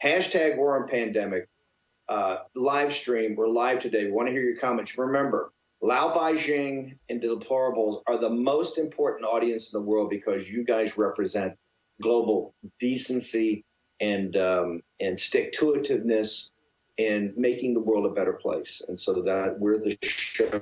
Hashtag War on Pandemic. Live stream. We're live today. We want to hear your comments. Remember, Lao Beijing and Deplorables are the most important audience in the world because you guys represent global decency and stick-to-itiveness and making the world a better place. And so that we're the show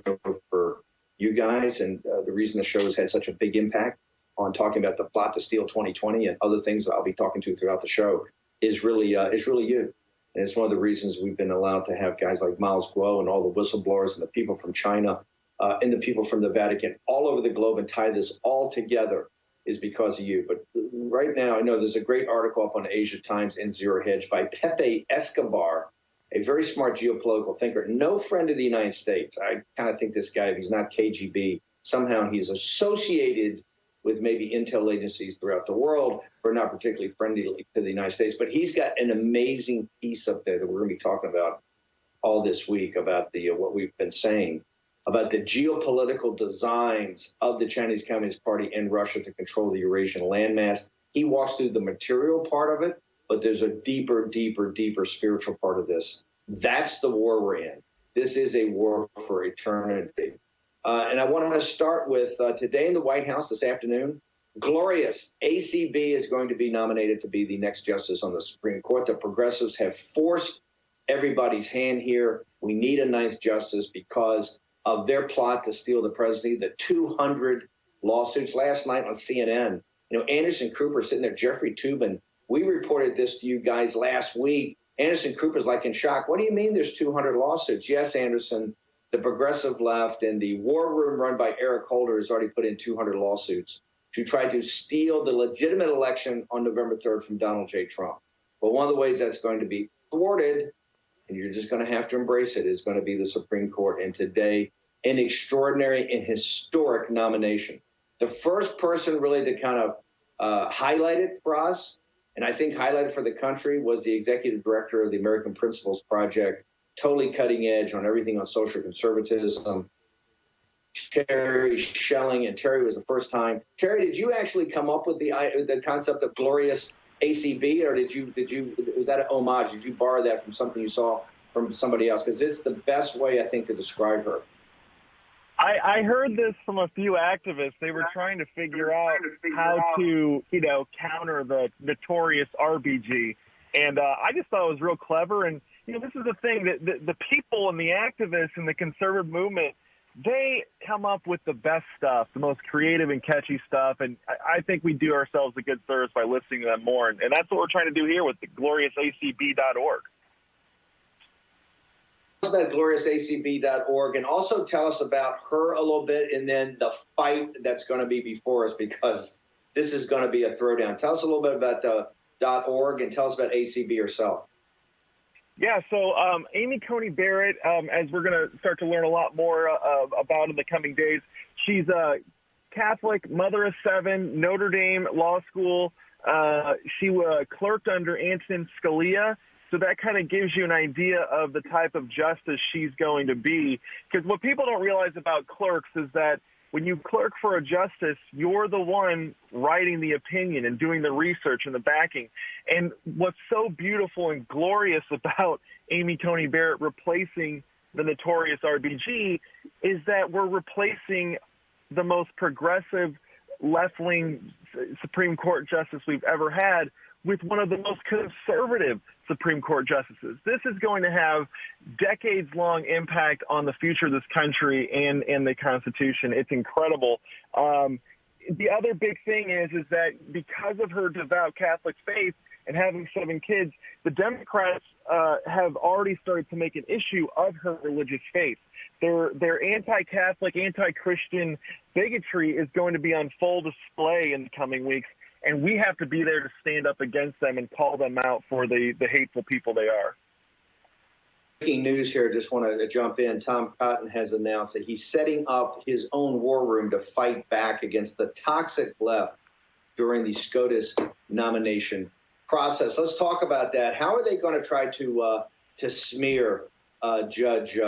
for you guys. And the reason the show has had such a big impact on talking about the plot to steal 2020 and other things that I'll be talking to throughout the show is really you. And it's one of the reasons we've been allowed to have guys like Milesguo and all the whistleblowers and the people from China and the people from the Vatican all over the globe and tie this all together is because of you. But right now, I know there's a great article up on Asia Times in Zero Hedge by Pepe Escobar, a very smart geopolitical thinker, no friend of the United States. I kind of think this guy, if he's not KGB, somehow he's associated with maybe intel agencies throughout the world, but not particularly friendly to the United States. But he's got an amazing piece up there that we're going to be talking about all this week about the what we've been saying about the geopolitical designs of the Chinese Communist Party and Russia to control the Eurasian landmass. He walks through the material part of it, but there's a deeper spiritual part of this. That's the war we're in. This is a war for eternity. And I wanted to start with today in the White House this afternoon, glorious ACB is going to be nominated to be the next justice on the Supreme Court. The progressives have forced everybody's hand here. We need a ninth justice because of their plot to steal the presidency, the 200 lawsuits. Last night on CNN, Anderson Cooper sitting there, Jeffrey Toobin, we reported this to you guys last week. Anderson Cooper's like in shock. What do you mean there's 200 lawsuits? Yes, Anderson, the progressive left and the war room run by Eric Holder has already put in 200 lawsuits to try to steal the legitimate election on November 3rd from Donald J. Trump. But one of the ways that's going to be thwarted, and you're just going to have to embrace it, is going to be the Supreme Court. And today, an extraordinary and historic nomination. The first person really to kind of highlight it for us, and I think highlighted for the country, was the executive director of the American Principles Project, totally cutting edge on everything on social conservatism, Terry Schelling. And Terry was the first time. Terry, did you actually come up with the concept of glorious ACB, or was that an homage? Did you borrow that from something you saw from somebody else? Because it's the best way, I think, to describe her. I heard this from a few activists. They were trying to figure out how to, counter the notorious RBG. And I just thought it was real clever. And, this is the thing, that the people and the activists and the conservative movement, they come up with the best stuff, the most creative and catchy stuff. And I think we do ourselves a good service by listening to them more. And that's what we're trying to do here with the gloriousacb.org. Tell us about gloriousacb.org, and also tell us about her a little bit, and then the fight that's going to be before us, because this is going to be a throwdown. Tell us a little bit about the .org, and tell us about ACB herself. Yeah, so Amy Coney Barrett, as we're going to start to learn a lot more about in the coming days, she's a Catholic, mother of 7, Notre Dame Law School. She clerked under Antonin Scalia. So that kind of gives you an idea of the type of justice she's going to be. Because what people don't realize about clerks is that when you clerk for a justice, you're the one writing the opinion and doing the research and the backing. And what's so beautiful and glorious about Amy Coney Barrett replacing the notorious RBG is that we're replacing the most progressive left-wing Supreme Court justice we've ever had with one of the most conservative Supreme Court justices. This is going to have decades-long impact on the future of this country and the Constitution. It's incredible. The other big thing is that because of her devout Catholic faith and having 7 kids, the Democrats have already started to make an issue of her religious faith. Their anti-Catholic, anti-Christian bigotry is going to be on full display in the coming weeks, and we have to be there to stand up against them and call them out for the hateful people they are. Breaking news here, just want to jump in. Tom Cotton has announced that he's setting up his own war room to fight back against the toxic left during the SCOTUS nomination process. Let's talk about that. How are they going to try to smear Judge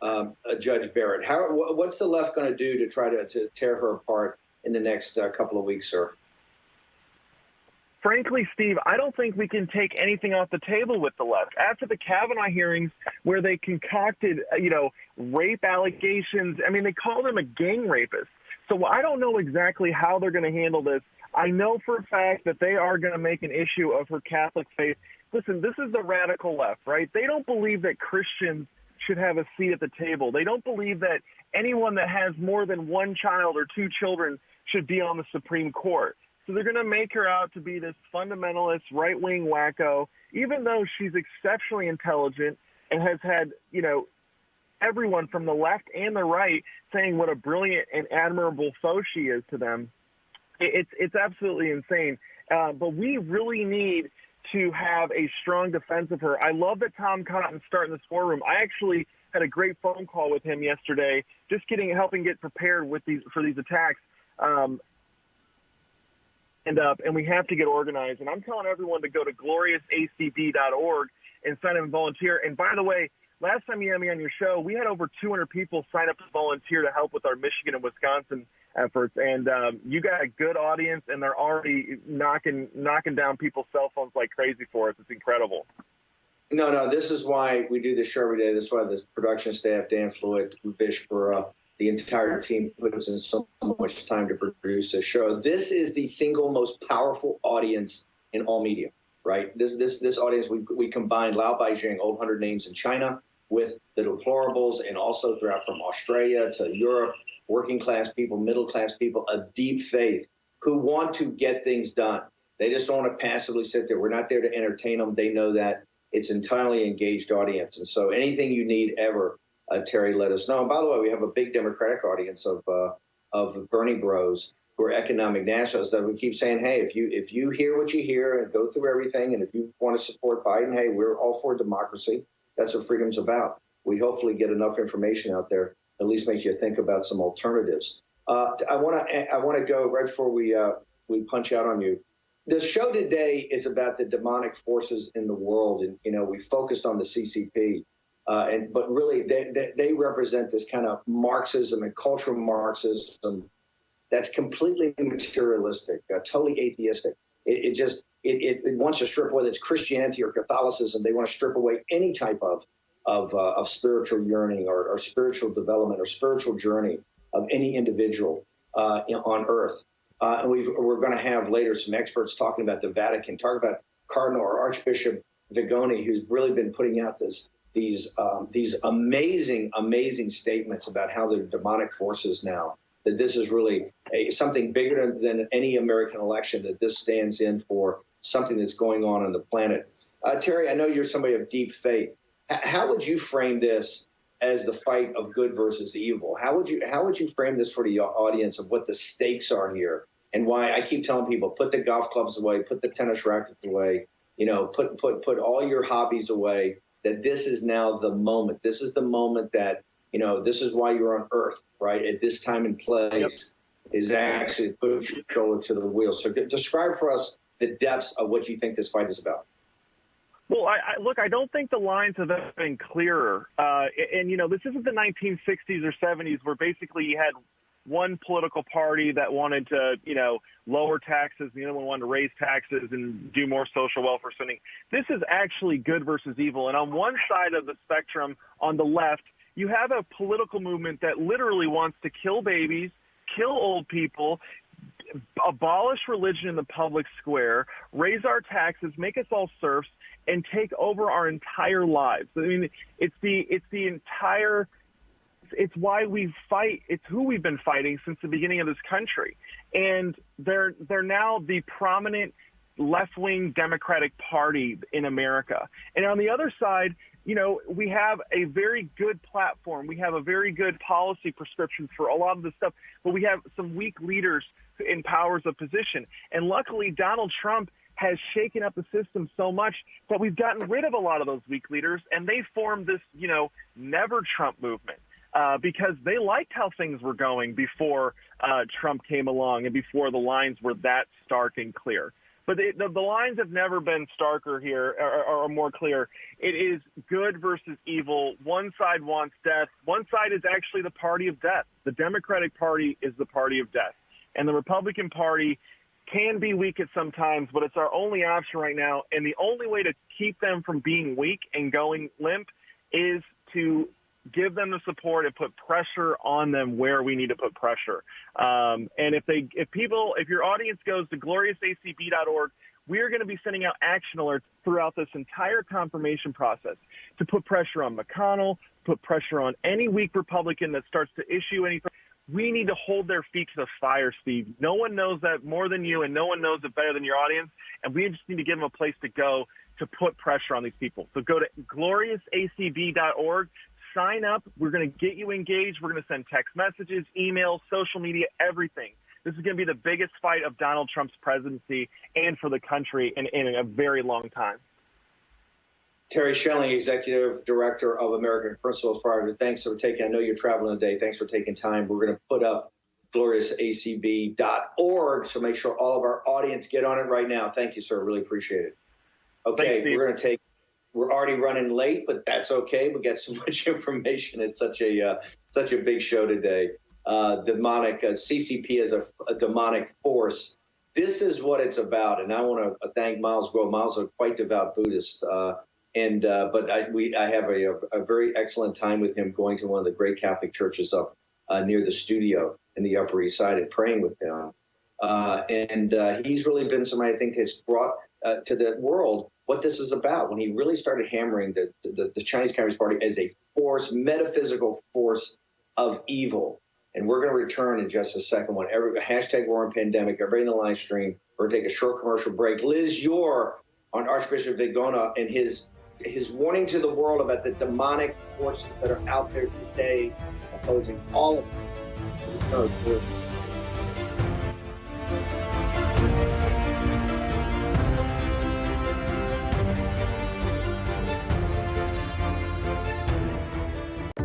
Barrett? What's the left going to do to try to tear her apart in the next couple of weeks, sir? frankly, Steve, I don't think we can take anything off the table with the left. After the Kavanaugh hearings where they concocted, rape allegations, I mean, they called him a gang rapist. So I don't know exactly how they're going to handle this. I know for a fact that they are going to make an issue of her Catholic faith. Listen, this is the radical left, right? They don't believe that Christians should have a seat at the table. They don't believe that anyone that has more than one child or two children should be on the Supreme Court. So they're going to make her out to be this fundamentalist, right-wing wacko, even though she's exceptionally intelligent and has had, everyone from the left and the right saying what a brilliant and admirable foe she is to them. It's absolutely insane. But we really need to have a strong defense of her. I love that Tom Cotton's starting this war room. I actually had a great phone call with him yesterday, just helping get prepared for these attacks. And we have to get organized. And I'm telling everyone to go to gloriousacb.org and sign up and volunteer. And by the way, last time you had me on your show, we had over 200 people sign up to volunteer to help with our Michigan and Wisconsin efforts. And you got a good audience, and they're already knocking down people's cell phones like crazy for us. It's incredible. No, this is why we do this show every day. This is why the production staff, Dan Floyd, Bishop, the entire team puts in so much time to produce this show. This is the single most powerful audience in all media, right? This audience, we combined Lao Beijing, old 100 names in China, with the deplorables, and also throughout from Australia to Europe, working class people, middle class people, a deep faith who want to get things done. They just don't want to passively sit there. We're not there to entertain them. They know that. It's entirely engaged audience. And so anything you need ever, Terry, let us know. And by the way, we have a big Democratic audience of Bernie bros who are economic nationalists that we keep saying, hey, if you hear what you hear and go through everything, and if you want to support Biden, hey, we're all for democracy. That's what freedom's about. We hopefully get enough information out there, at least make you think about some alternatives. I want to go right before we punch out on you. The show today is about the demonic forces in the world, and we focused on the CCP. But really, they represent this kind of Marxism and cultural Marxism that's completely materialistic, totally atheistic. It wants to strip, whether it's Christianity or Catholicism, they want to strip away any type of spiritual yearning or spiritual development or spiritual journey of any individual on Earth. And we're going to have later some experts talking about the Vatican, talking about Cardinal or Archbishop Vigoni, who's really been putting out these amazing statements about how the demonic forces now, that this is really something bigger than any American election, that this stands in for something that's going on the planet. Terry, I know you're somebody of deep faith. How would you frame this as the fight of good versus evil? How would you frame this for the audience of what the stakes are here, and why I keep telling people, put the golf clubs away, put the tennis rackets away, put all your hobbies away, that this is now the moment. This is the moment that, this is why you're on Earth, right? At this time and place is actually put your shoulder to the wheel. So describe for us the depths of what you think this fight is about. Well, I don't think the lines have ever been clearer. This isn't the 1960s or 70s where basically you had one political party that wanted to, lower taxes, the other one wanted to raise taxes and do more social welfare spending. This is actually good versus evil. And on one side of the spectrum, on the left, you have a political movement that literally wants to kill babies, kill old people, abolish religion in the public square, raise our taxes, make us all serfs, and take over our entire lives. I mean, it's why we fight. It's who we've been fighting since the beginning of this country. And they're now the prominent left-wing Democratic Party in America. And on the other side, we have a very good platform. We have a very good policy prescription for a lot of this stuff, but we have some weak leaders in powers of position. And luckily, Donald Trump has shaken up the system so much that we've gotten rid of a lot of those weak leaders, and they formed this, never Trump movement. Because they liked how things were going before Trump came along and before the lines were that stark and clear. But the lines have never been starker here or more clear. It is good versus evil. One side wants death. One side is actually the party of death. The Democratic Party is the party of death. And the Republican Party can be weak at some times, but it's our only option right now. And the only way to keep them from being weak and going limp is to give them the support and put pressure on them where we need to put pressure. And if your audience goes to gloriousacb.org, we're going to be sending out action alerts throughout this entire confirmation process to put pressure on McConnell, put pressure on any weak Republican that starts to issue anything. We need to hold their feet to the fire, Steve. No one knows that more than you, and no one knows it better than your audience. And we just need to give them a place to go to put pressure on these people. So go to gloriousacb.org, sign up. We're going to get you engaged. We're going to send text messages, emails, social media, everything. This is going to be the biggest fight of Donald Trump's presidency and for the country in a very long time. Terry Schelling, Executive Director of American Principles Project. Thanks for taking, I know you're traveling today. Thanks for taking time. We're going to put up gloriousacb.org, so make sure all of our audience get on it right now. Thank you, sir. Really appreciate it. Okay, Thanks, we're already running late, but that's okay. We got so much information. It's such a big show today. Demonic, CCP as a demonic force. This is what it's about. And I want to thank Milesguo. Miles is a quite devout Buddhist. But I have a very excellent time with him going to one of the great Catholic churches up near the studio in the Upper East Side and praying with him. He's really been somebody I think has brought to the world what this is about when he really started hammering the Chinese Communist Party as a force, metaphysical force of evil. And we're going to return in just a second. Hashtag War and Pandemic, everybody in the live stream. We're going to take a short commercial break. Liz Yore on Archbishop Vigona and his warning to the world about the demonic forces that are out there today opposing all of them.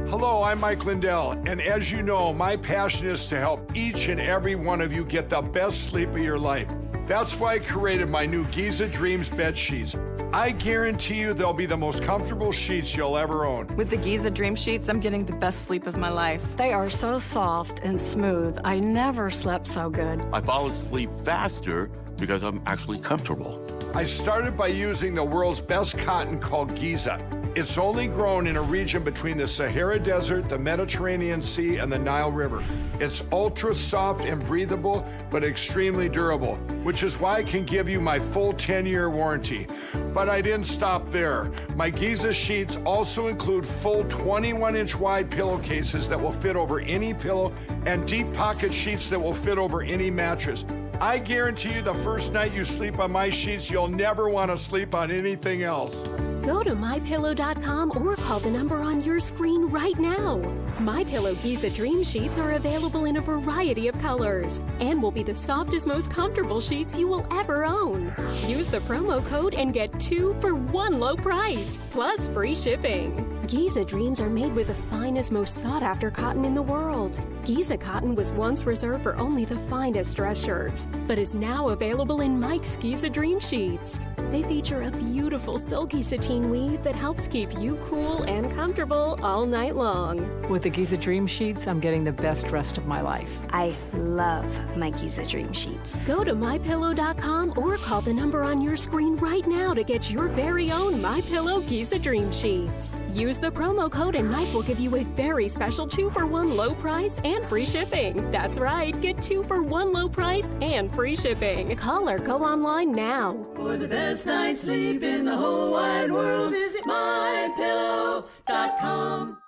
Hello, I'm Mike Lindell, and as you know, my passion is to help each and every one of you get the best sleep of your life. That's why I created my new Giza Dreams bed sheets. I guarantee you they'll be the most comfortable sheets you'll ever own. With the Giza Dream Sheets, I'm getting the best sleep of my life. They are so soft and smooth. I never slept so good. I fall asleep faster because I'm actually comfortable. I started by using the world's best cotton called Giza. It's only grown in a region between the Sahara Desert, the Mediterranean Sea, and the Nile River. It's ultra soft and breathable, but extremely durable, which is why I can give you my full 10-year warranty. But I didn't stop there. My Giza sheets also include full 21-inch wide pillowcases that will fit over any pillow and deep pocket sheets that will fit over any mattress. I guarantee you the first night you sleep on my sheets, you'll never want to sleep on anything else. Go to MyPillow.com or call the number on your screen right now. MyPillow Giza Dream Sheets are available in a variety of colors and will be the softest, most comfortable sheets you will ever own. Use the promo code and get 2 for 1 low price, plus free shipping. Giza Dreams are made with the finest, most sought-after cotton in the world. Giza cotton was once reserved for only the finest dress shirts, but is now available in Mike's Giza Dream Sheets. They feature a beautiful silky sateen weave that helps keep you cool and comfortable all night long. With the Giza Dream Sheets, I'm getting the best rest of my life. I love my Giza Dream Sheets. Go to MyPillow.com or call the number on your screen right now to get your very own MyPillow Giza Dream Sheets. Use the promo code and Mike will give you a very special 2 for 1 low price and free shipping. That's right, get 2 for 1 low price and free shipping. Call or go online now. For the best night's sleep in the whole wide world, visit MyPillow.com.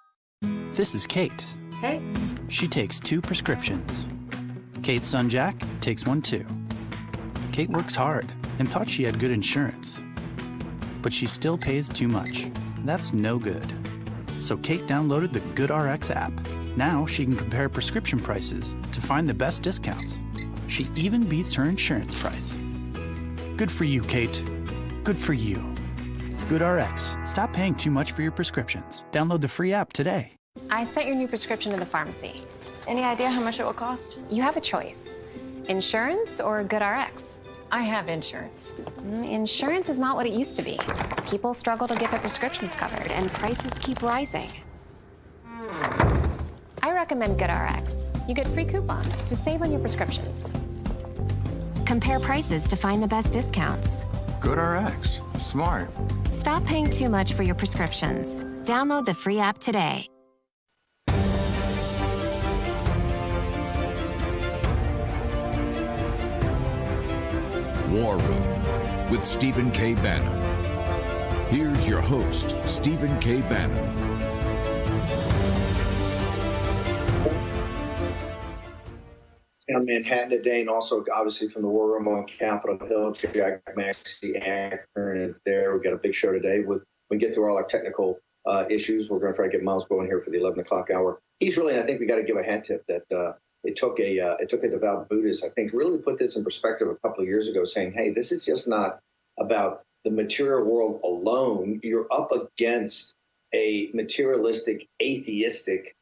This is Kate. Hey. She takes 2 prescriptions. Kate's son Jack takes 1 too. Kate works hard and thought she had good insurance. But she still pays too much. That's no good. So Kate downloaded the GoodRx app. Now she can compare prescription prices to find the best discounts. She even beats her insurance price. Good for you, Kate. Good for you. GoodRx. Stop paying too much for your prescriptions. Download the free app today. I sent your new prescription to the pharmacy. Any idea how much it will cost? You have a choice. Insurance or GoodRx? I have insurance. Insurance is not what it used to be. People struggle to get their prescriptions covered, and prices keep rising. I recommend GoodRx. You get free coupons to save on your prescriptions. Compare prices to find the best discounts. GoodRx. Smart. Stop paying too much for your prescriptions. Download the free app today. War Room with Stephen K. Bannon. Here's your host, Stephen K. Bannon. In Manhattan today, and also obviously from the War Room on Capitol Hill, Jack Maxey, Akron, there. We've got a big show today. We get through all our technical issues. We're going to try to get Milesguo in here for the 11 o'clock hour. He's really, and I think we got to give a hat tip that it took a devout Buddhist, I think, really put this in perspective a couple of years ago, saying, hey, this is just not about the material world alone. You're up against a materialistic, atheistic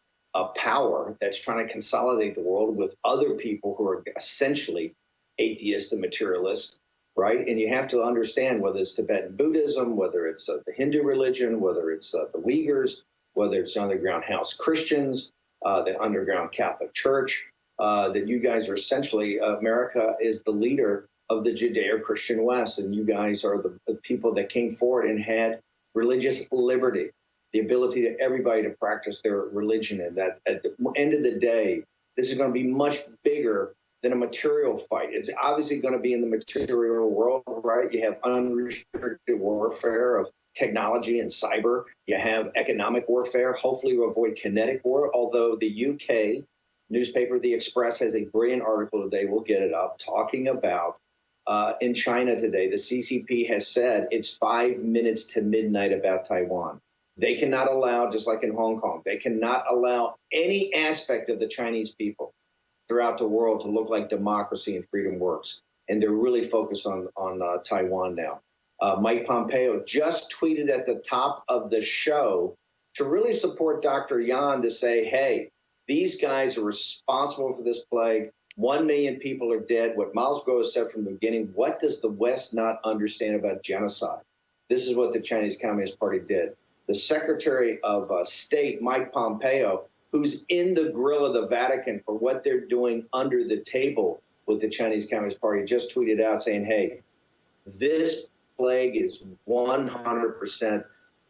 power that's trying to consolidate the world with other people who are essentially atheist and materialist, right? And you have to understand whether it's Tibetan Buddhism, whether it's the Hindu religion, whether it's the Uyghurs, whether it's underground house Christians, the underground Catholic Church, that you guys are essentially, America is the leader of the Judeo-Christian West, and you guys are the people that came forward and had religious liberty, the ability to everybody to practice their religion, and that at the end of the day, this is going to be much bigger than a material fight. It's obviously going to be in the material world, right? You have unrestricted warfare of technology and cyber. You have economic warfare. Hopefully you avoid kinetic war, although the UK newspaper, The Express, has a brilliant article today, we'll get it up, talking about in China today, the CCP has said it's 5 minutes to midnight about Taiwan. They cannot allow, just like in Hong Kong, they cannot allow any aspect of the Chinese people throughout the world to look like democracy and freedom works. And they're really focused on Taiwan now. Mike Pompeo just tweeted at the top of the show to really support Dr. Yan, to say, hey, these guys are responsible for this plague. 1 million people are dead. What Milesguo has said from the beginning, what does the West not understand about genocide? This is what the Chinese Communist Party did. The Secretary of State, Mike Pompeo, who's in the grill of the Vatican for what they're doing under the table with the Chinese Communist Party, just tweeted out saying, hey, this plague is 100%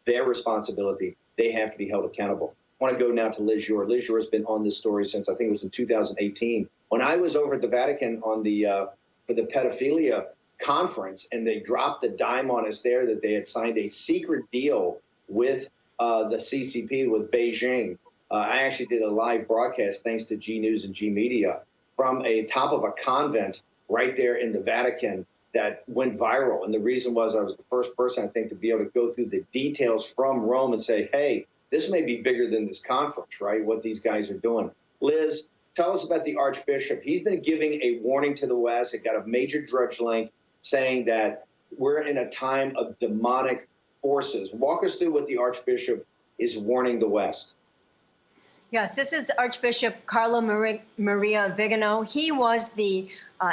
their responsibility. They have to be held accountable. I want to go now to Liz Ure. Liz Ure has been on this story since, I think it was in 2018. When I was over at the Vatican on for the pedophilia conference, and they dropped the dime on us there that they had signed a secret deal with the CCP, with Beijing. I actually did a live broadcast, thanks to G News and G Media, from a top of a convent right there in the Vatican that went viral. And the reason was I was the first person, I think, to be able to go through the details from Rome and say, hey, this may be bigger than this conference, right, what these guys are doing. Liz, tell us about the Archbishop. He's been giving a warning to the West. It got a major drudge link saying that we're in a time of demonic forces. Walk us through what the Archbishop is warning the West. Yes, this is Archbishop Carlo Maria Vigano. He was the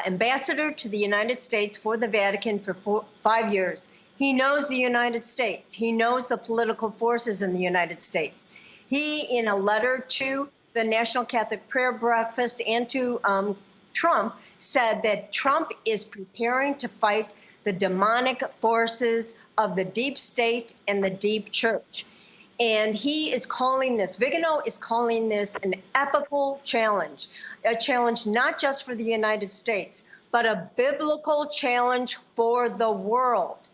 ambassador to the United States for the Vatican for 5 years. He knows the United States. He knows the political forces in the United States. He, in a letter to the National Catholic Prayer Breakfast and to Trump, said that Trump is preparing to fight the demonic forces of the deep state and the deep church. And he is calling this, Vigano is calling this an epical challenge, a challenge not just for the United States, but a biblical challenge for the world.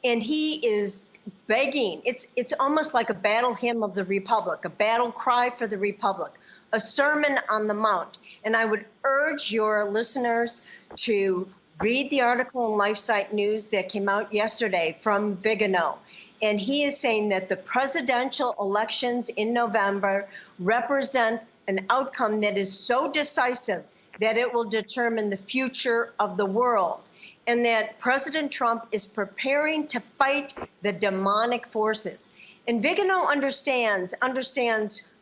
And he is begging, it's almost like a battle hymn of the Republic, a battle cry for the Republic, a sermon on the Mount. And I would urge your listeners to read the article in LifeSite News that came out yesterday from Vigano. And he is saying that the presidential elections in November represent an outcome that is so decisive that it will determine the future of the world, and that President Trump is preparing to fight the demonic forces. And Vigano understands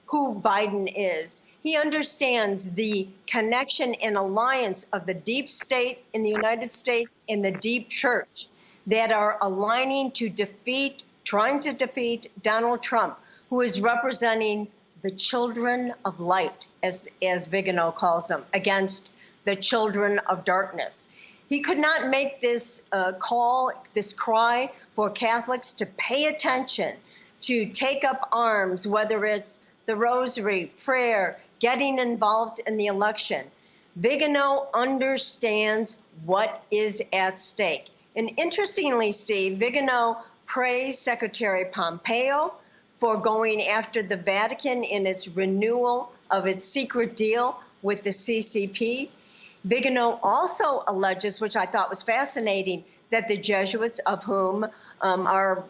who Biden is. He understands the connection and alliance of the deep state in the United States and the deep church that are aligning to trying to defeat Donald Trump, who is representing the children of light, as Vigano calls them, against the children of darkness. He could not make this call, this cry for Catholics to pay attention, to take up arms, whether it's the rosary, prayer, getting involved in the election. Vigano understands what is at stake. And interestingly, Steve, Vigano praised Secretary Pompeo for going after the Vatican in its renewal of its secret deal with the CCP. Vigano also alleges, which I thought was fascinating, that the Jesuits, of whom our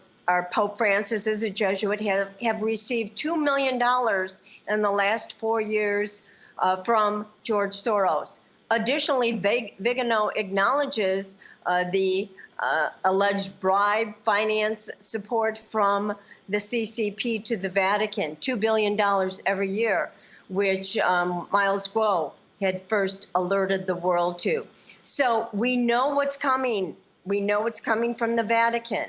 Pope Francis is a Jesuit, have received $2 million in the last 4 years from George Soros. Additionally, Vigano acknowledges the alleged bribe finance support from the CCP to the Vatican, $2 billion every year, which Milesguo had first alerted the world to. So we know what's coming. We know what's coming from the Vatican.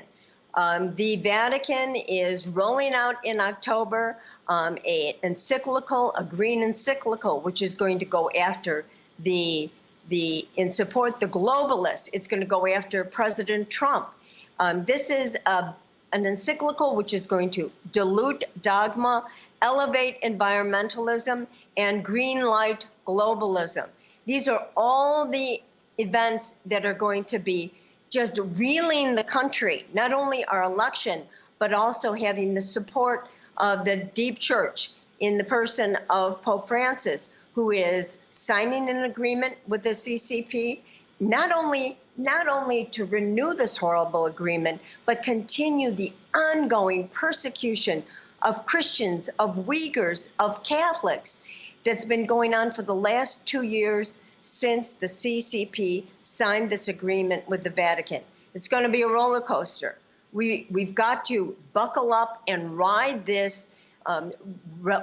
The Vatican is rolling out in October an encyclical, a green encyclical, which is going to go after and support the globalists. It's going to go after President Trump. This is an encyclical which is going to dilute dogma, elevate environmentalism, and green light globalism. These are all the events that are going to be just reeling the country, not only our election, but also having the support of the deep church in the person of Pope Francis, who is signing an agreement with the CCP, not only to renew this horrible agreement, but continue the ongoing persecution of Christians, of Uyghurs, of Catholics that's been going on for the last 2 years since the CCP signed this agreement with the Vatican. It's going to be a roller coaster. We've got to buckle up and ride this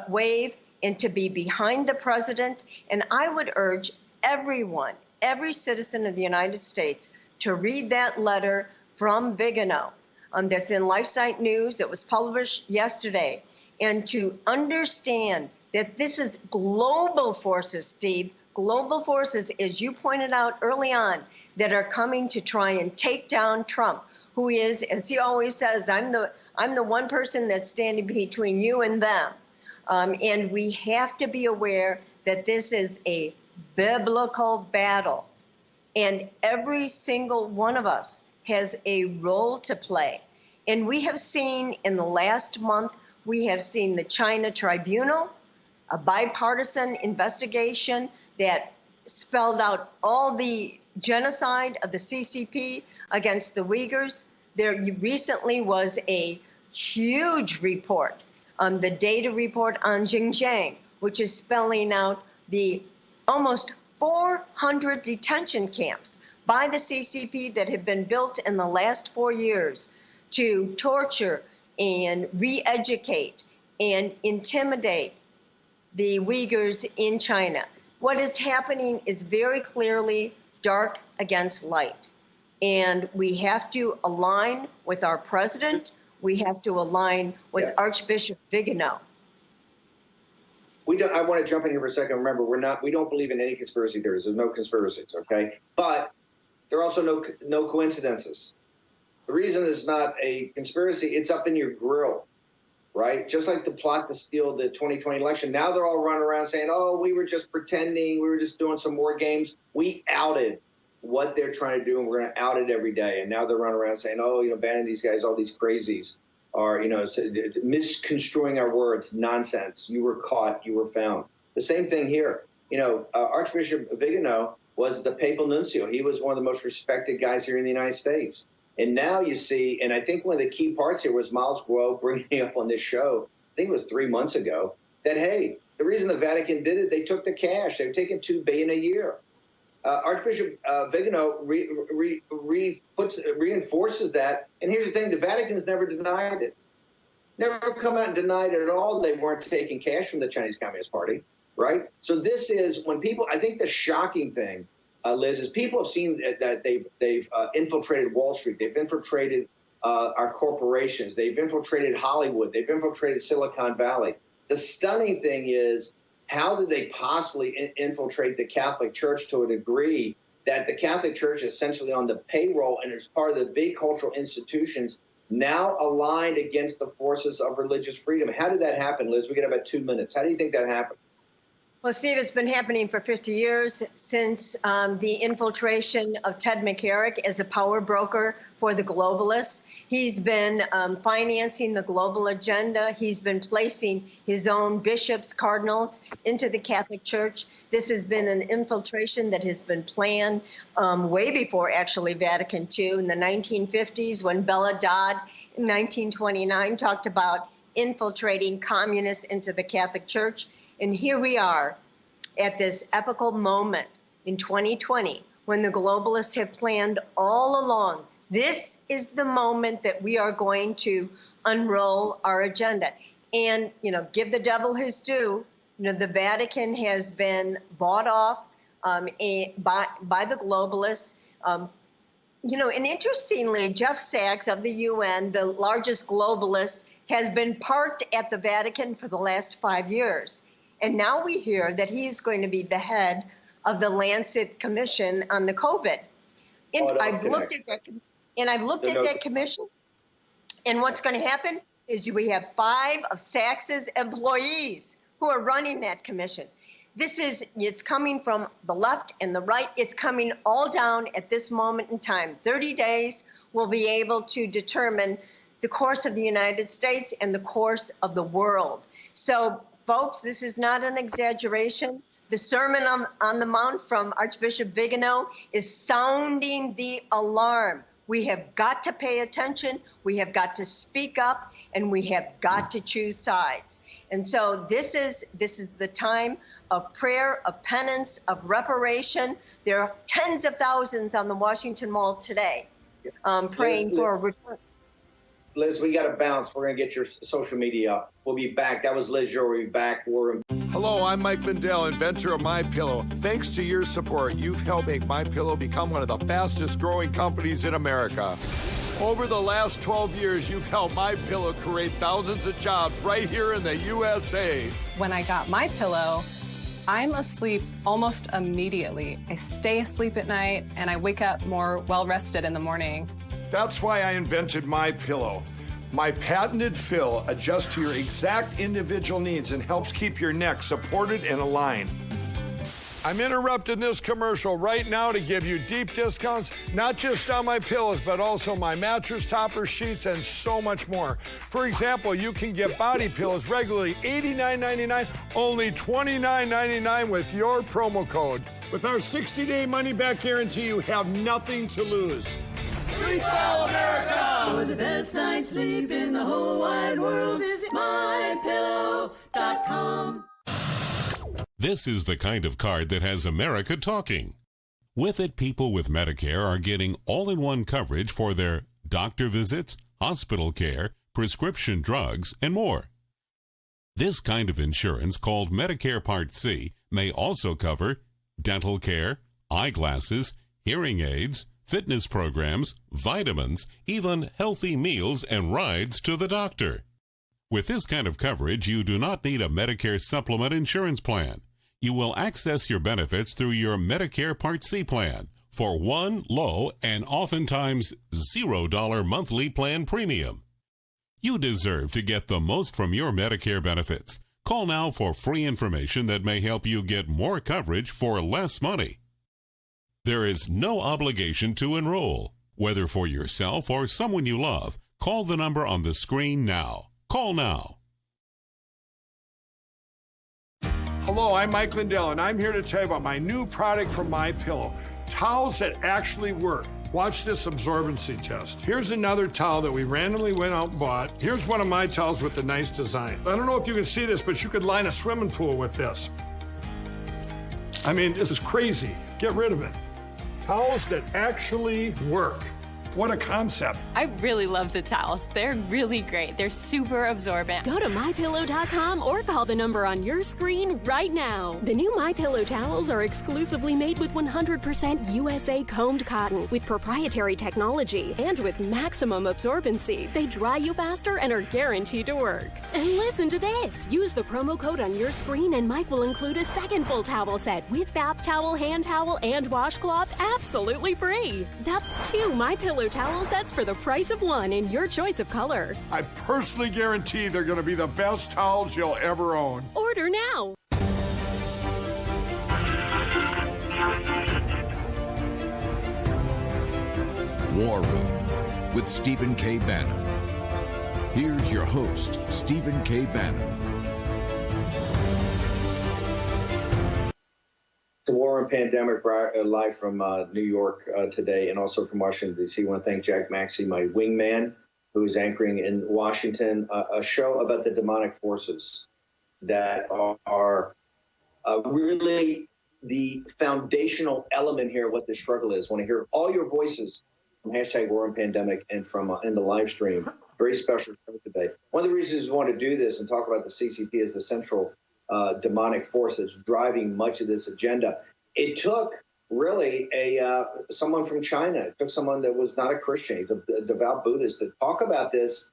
wave and to be behind the president. And I would urge everyone, every citizen of the United States, to read that letter from Vigano that's in LifeSite News. It was published yesterday. And to understand that this is global forces, Steve, global forces, as you pointed out early on, that are coming to try and take down Trump, who is, as he always says, I'm the one person that's standing between you and them. And we have to be aware that this is a biblical battle. And every single one of us has a role to play. And we have seen in the last month, we have seen the China Tribunal, a bipartisan investigation that spelled out all the genocide of the CCP against the Uyghurs. There recently was a huge report, the data report on Xinjiang, which is spelling out the almost 400 detention camps by the CCP that have been built in the last 4 years to torture and re-educate and intimidate the Uyghurs in China. What is happening is very clearly dark against light. And we have to align with our president. We have to align with Archbishop Vigano. I want to jump in here for a second. Remember, we don't believe in any conspiracy theories. There's no conspiracies, okay? But there are also no coincidences. The reason it's not a conspiracy, it's up in your grill, right? Just like the plot to steal the 2020 election. Now they're all running around saying, oh, we were just pretending. We were just doing some more games. We outed what they're trying to do, and we're going to out it every day. And now they're running around saying, oh, banning these guys, all these crazies are, misconstruing our words. Nonsense. You were caught. You were found. The same thing here. Archbishop Vigano was the papal nuncio. He was one of the most respected guys here in the United States. And now you see, and I think one of the key parts here was Milesguo bringing up on this show, I think it was 3 months ago, that, hey, the reason the Vatican did it, they took the cash. They were taking $2 billion a year. Archbishop Vigano reinforces that. And here's the thing, the Vatican's never denied it. Never come out and denied it at all. They weren't taking cash from the Chinese Communist Party, right? So this is when people, I think the shocking thing, Liz, is people have seen that they've infiltrated Wall Street. They've infiltrated our corporations. They've infiltrated Hollywood. They've infiltrated Silicon Valley. The stunning thing is, how did they possibly infiltrate the Catholic Church to a degree that the Catholic Church is essentially on the payroll and is part of the big cultural institutions now aligned against the forces of religious freedom. How did that happen, Liz? We got about 2 minutes. How do you think that happened? Well, Steve, it's been happening for 50 years since the infiltration of Ted McCarrick as a power broker for the globalists. He's been financing the global agenda. He's been placing his own bishops, cardinals into the Catholic Church. This has been an infiltration that has been planned way before, actually, Vatican II in the 1950s, when Bella Dodd in 1929 talked about infiltrating communists into the Catholic Church. And here we are at this epical moment in 2020 when the globalists have planned all along. This is the moment that we are going to unroll our agenda. And, give the devil his due. The Vatican has been bought off by the globalists. And interestingly, Jeff Sachs of the UN, the largest globalist, has been parked at the Vatican for the last 5 years. And now we hear that he's going to be the head of the Lancet Commission on the COVID. And I've looked at that commission, and what's going to happen is we have 5 of Sachs's employees who are running that commission. It's coming from the left and the right. It's coming all down at this moment in time. 30 days will be able to determine the course of the United States and the course of the world. So, folks, this is not an exaggeration. The Sermon on the Mount from Archbishop Vigano is sounding the alarm. We have got to pay attention, we have got to speak up, and we have got to choose sides. And so this is the time of prayer, of penance, of reparation. There are tens of thousands on the Washington Mall today praying for a return. Liz, we got to bounce. We're going to get your social media up. We'll be back. That was Liz. We'll be back. Hello, I'm Mike Lindell, inventor of MyPillow. Thanks to your support, you've helped make MyPillow become one of the fastest growing companies in America. Over the last 12 years, you've helped MyPillow create thousands of jobs right here in the USA. When I got MyPillow, I'm asleep almost immediately. I stay asleep at night, and I wake up more well-rested in the morning. That's why I invented MyPillow. My patented fill adjusts to your exact individual needs and helps keep your neck supported and aligned. I'm interrupting this commercial right now to give you deep discounts, not just on my pillows, but also my mattress topper, sheets, and so much more. For example, you can get body pillows regularly $89.99, only $29.99 with your promo code. With our 60-day money-back guarantee, you have nothing to lose. Sleep well, America! For the best night's sleep in the whole wide world, visit mypillow.com. This is the kind of card that has America talking. With it, people with Medicare are getting all-in-one coverage for their doctor visits, hospital care, prescription drugs, and more. This kind of insurance, called Medicare Part C, may also cover dental care, eyeglasses, hearing aids, fitness programs, vitamins, even healthy meals and rides to the doctor. With this kind of coverage, you do not need a Medicare supplement insurance plan. You will access your benefits through your Medicare Part C plan for one low and oftentimes $0 monthly plan premium. You deserve to get the most from your Medicare benefits. Call now for free information that may help you get more coverage for less money. There is no obligation to enroll. Whether for yourself or someone you love, call the number on the screen now. Call now. Hello, I'm Mike Lindell, and I'm here to tell you about my new product from MyPillow, towels that actually work. Watch this absorbency test. Here's another towel that we randomly went out and bought. Here's one of my towels with the nice design. I don't know if you can see this, but you could line a swimming pool with this. I mean, this is crazy. Get rid of it. Towels that actually work. What a concept. I really love the towels. They're really great. They're super absorbent. Go to MyPillow.com or call the number on your screen right now. The new MyPillow towels are exclusively made with 100% USA combed cotton with proprietary technology and with maximum absorbency. They dry you faster and are guaranteed to work. And listen to this. Use the promo code on your screen and Mike will include a second full towel set with bath towel, hand towel, and washcloth absolutely free. That's 2 MyPillow towel sets for the price of 1 in your choice of color. I personally guarantee they're going to be the best towels you'll ever own. Order now. War Room with Stephen K. Bannon. Here's your host, Stephen K. Bannon. The War and Pandemic live from New York today and also from Washington, D.C. I want to thank Jack Maxey, my wingman, who is anchoring in Washington, a show about the demonic forces that are really the foundational element here of what the struggle is. I want to hear all your voices from hashtag War and Pandemic and from in the live stream. Very special show today. One of the reasons we want to do this and talk about the CCP as the central demonic force that's driving much of this agenda. It took really someone from China. It took someone that was not a Christian, he's a devout Buddhist, to talk about this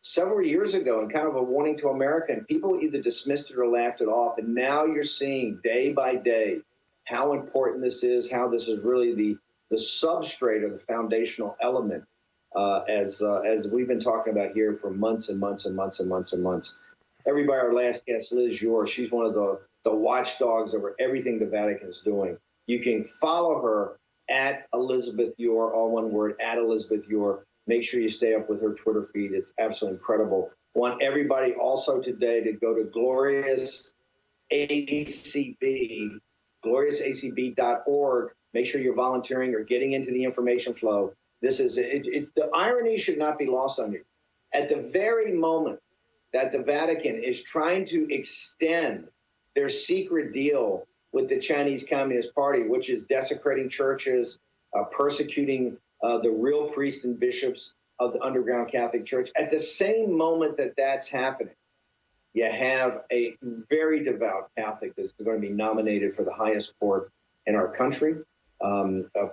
several years ago and kind of a warning to America. And people either dismissed it or laughed it off. And now you're seeing day by day how important this is, how this is really the substrate or the foundational element as we've been talking about here for months and months and months and months and months. Everybody, our last guest, Liz Ure, she's one of the watchdogs over everything the Vatican is doing. You can follow her at Elizabeth Ure, all one word, at Elizabeth Ure. Make sure you stay up with her Twitter feed. It's absolutely incredible. I want everybody also today to go to Glorious ACB, gloriousacb.org. Make sure you're volunteering or getting into the information flow. This is the irony should not be lost on you. At the very moment that the Vatican is trying to extend their secret deal with the Chinese Communist Party, which is desecrating churches, persecuting the real priests and bishops of the underground Catholic Church. At the same moment that that's happening, you have a very devout Catholic that's going to be nominated for the highest court in our country,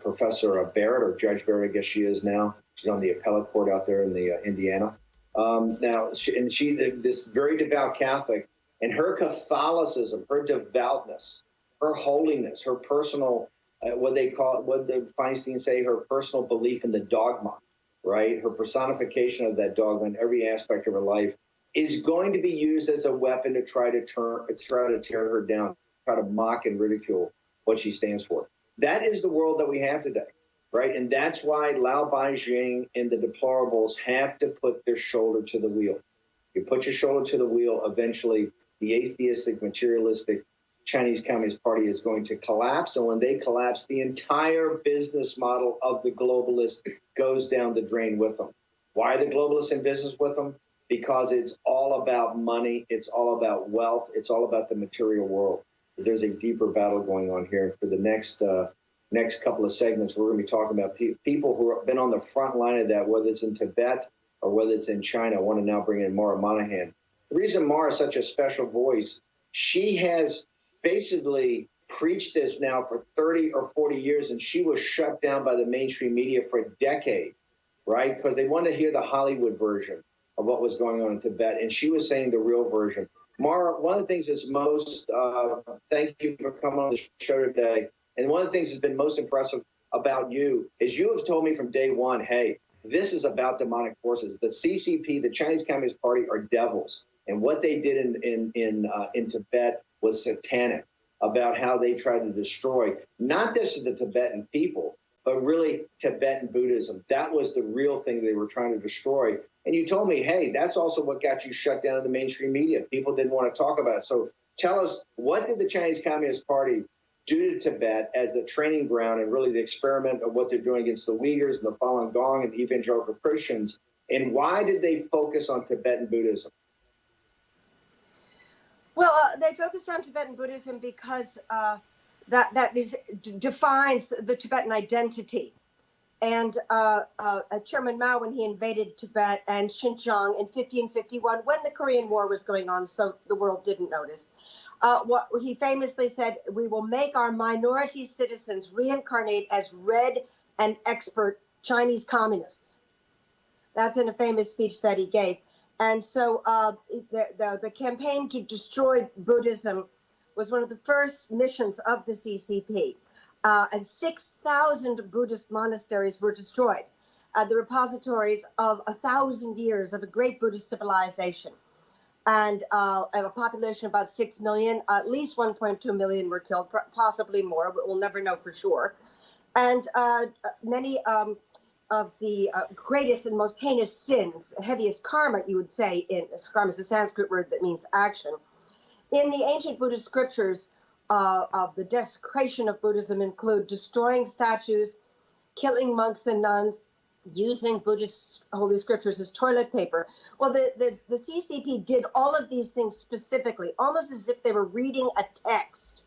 Professor Barrett, or Judge Barrett, I guess she is now. She's on the appellate court out there in the Indiana. Now, this very devout Catholic, and her Catholicism, her devoutness, her holiness, her personal, what did Feinstein say, her personal belief in the dogma, right? Her personification of that dogma in every aspect of her life is going to be used as a weapon to try to tear her down, try to mock and ridicule what she stands for. That is the world that we have today. Right. And that's why Lao Beijing and the deplorables have to put their shoulder to the wheel. You put your shoulder to the wheel, eventually the atheistic, materialistic Chinese Communist Party is going to collapse. And when they collapse, the entire business model of the globalists goes down the drain with them. Why are the globalists in business with them? Because it's all about money. It's all about wealth. It's all about the material world. There's a deeper battle going on here. For the next couple of segments, we're going to be talking about people who have been on the front line of that, whether it's in Tibet or whether it's in China. I want to now bring in Mara Monahan. The reason Mara is such a special voice, she has basically preached this now for 30 or 40 years, and she was shut down by the mainstream media for a decade, right? Because they wanted to hear the Hollywood version of what was going on in Tibet, and she was saying the real version. Mara, one of the things that's most, thank you for coming on the show today. And one of the things that's been most impressive about you is you have told me from day one, hey, this is about demonic forces. The CCP, the Chinese Communist Party, are devils. And what they did in Tibet was satanic, about how they tried to destroy not just the Tibetan people, but really Tibetan Buddhism. That was the real thing they were trying to destroy. And you told me, hey, that's also what got you shut down in the mainstream media. People didn't want to talk about it. So tell us, what did the Chinese Communist Party do to Tibet as the training ground and really the experiment of what they're doing against the Uyghurs and the Falun Gong and the evangelical Christians? And why did they focus on Tibetan Buddhism? Well, they focused on Tibetan Buddhism because that defines the Tibetan identity. and Chairman Mao when he invaded Tibet and Xinjiang in 1551 when the Korean War was going on, so the world didn't notice. What he famously said, we will make our minority citizens reincarnate as red and expert Chinese communists. That's in a famous speech that he gave. And so the campaign to destroy Buddhism was one of the first missions of the CCP. And 6,000 Buddhist monasteries were destroyed, the repositories of 1,000 years of a great Buddhist civilization. And a population of about 6 million, at least 1.2 million were killed, possibly more, but we'll never know for sure. And many of the greatest and most heinous sins, heaviest karma, you would say, karma is a Sanskrit word that means action. In the ancient Buddhist scriptures of the desecration of Buddhism include destroying statues, killing monks and nuns, using Buddhist holy scriptures as toilet paper. Well, the CCP did all of these things specifically, almost as if they were reading a text.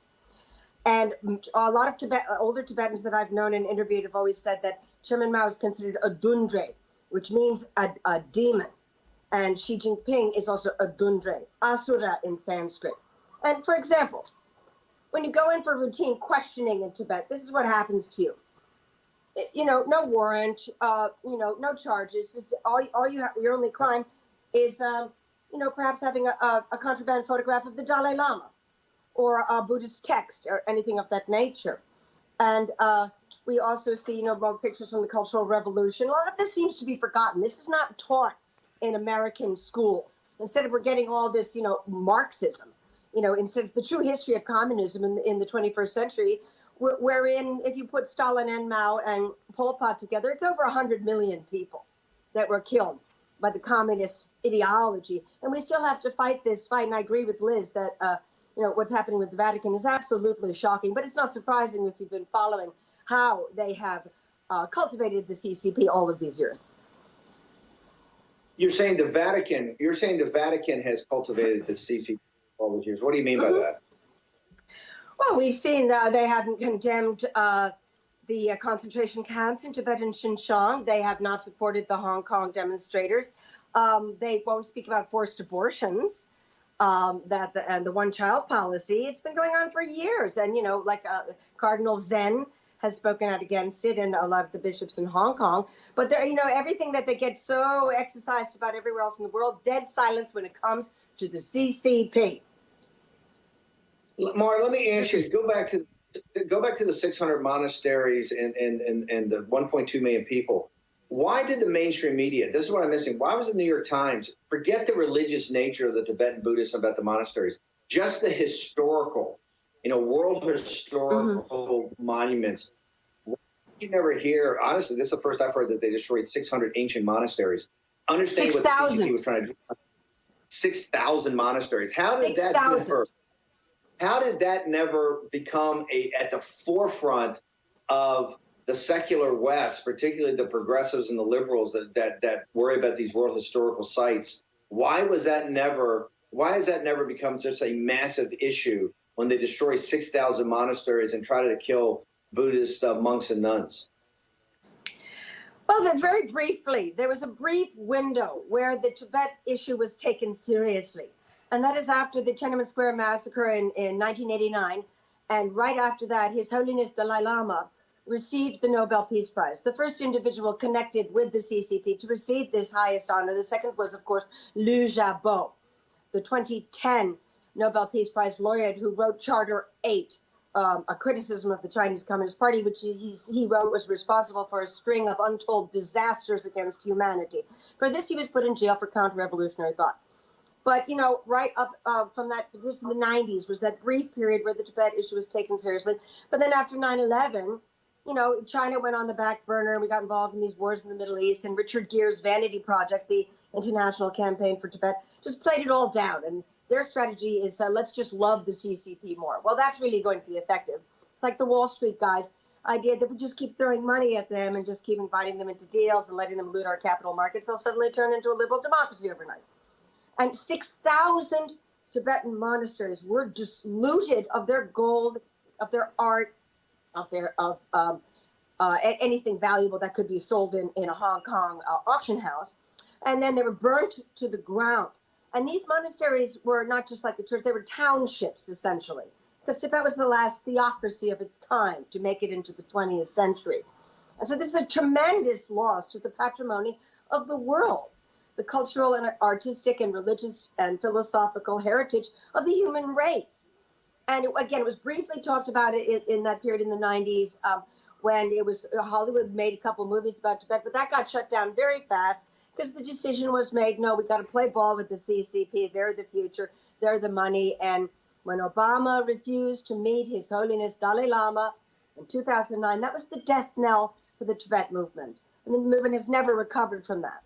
And a lot of older Tibetans that I've known and interviewed have always said that Chairman Mao is considered a dundre, which means a demon. And Xi Jinping is also a dundre, asura in Sanskrit. And for example, when you go in for routine questioning in Tibet, this is what happens to you. You know, no warrant, no charges. It's all you have, your only crime is, perhaps having a contraband photograph of the Dalai Lama or a Buddhist text or anything of that nature. And we also see, more pictures from the Cultural Revolution. A lot of this seems to be forgotten. This is not taught in American schools. Instead of we're getting all this, Marxism, instead of the true history of communism in the 21st century, wherein if you put Stalin and Mao and Pol Pot together, it's over 100 million people that were killed by the communist ideology. And we still have to fight this fight. And I agree with Liz that, what's happening with the Vatican is absolutely shocking. But it's not surprising if you've been following how they have cultivated the CCP all of these years. You're saying the Vatican has cultivated the CCP all these years. What do you mean by that? Well, we've seen they haven't condemned the concentration camps in Tibet and Xinjiang. They have not supported the Hong Kong demonstrators. They won't speak about forced abortions, and the one-child policy. It's been going on for years. And, Cardinal Zen has spoken out against it, and a lot of the bishops in Hong Kong. But, everything that they get so exercised about everywhere else in the world, dead silence when it comes to the CCP. Mara, let me ask you, go back to the 600 monasteries and the 1.2 million people. Why did the mainstream media, this is what I'm missing, why was the New York Times, forget the religious nature of the Tibetan Buddhists about the monasteries, just the historical, world historical monuments. You never hear, honestly, this is the first I've heard that they destroyed 600 ancient monasteries. Understand what the CCP was trying to do. 6,000 monasteries. How did that never become at the forefront of the secular West, particularly the progressives and the liberals that worry about these world historical sites? Why has that never become just a massive issue when they destroy 6,000 monasteries and try to kill Buddhist monks and nuns? Well, very briefly, there was a brief window where the Tibet issue was taken seriously. And that is after the Tiananmen Square massacre in 1989. And right after that, His Holiness Dalai Lama received the Nobel Peace Prize, the first individual connected with the CCP to receive this highest honor. The second was, of course, Liu Xiaobo, the 2010 Nobel Peace Prize laureate who wrote Charter 8, a criticism of the Chinese Communist Party, which he wrote was responsible for a string of untold disasters against humanity. For this, he was put in jail for counter-revolutionary thought. But, right up from that, this in the 90s was that brief period where the Tibet issue was taken seriously. But then after 9/11, China went on the back burner and we got involved in these wars in the Middle East. And Richard Gere's Vanity Project, the International Campaign for Tibet, just played it all down. And their strategy is let's just love the CCP more. Well, that's really going to be effective. It's like the Wall Street guys' idea that we just keep throwing money at them and just keep inviting them into deals and letting them loot our capital markets. They'll suddenly turn into a liberal democracy overnight. And 6,000 Tibetan monasteries were just looted of their gold, of their art, of anything valuable that could be sold in a Hong Kong auction house. And then they were burnt to the ground. And these monasteries were not just like a church, they were townships, essentially. Because Tibet was the last theocracy of its kind to make it into the 20th century. And so this is a tremendous loss to the patrimony of the world, the cultural and artistic and religious and philosophical heritage of the human race. And it was briefly talked about in that period in the 90s when it was Hollywood made a couple movies about Tibet, but that got shut down very fast because the decision was made, no, we got to play ball with the CCP. They're the future. They're the money. And when Obama refused to meet His Holiness Dalai Lama in 2009, that was the death knell for the Tibet movement. And the movement has never recovered from that.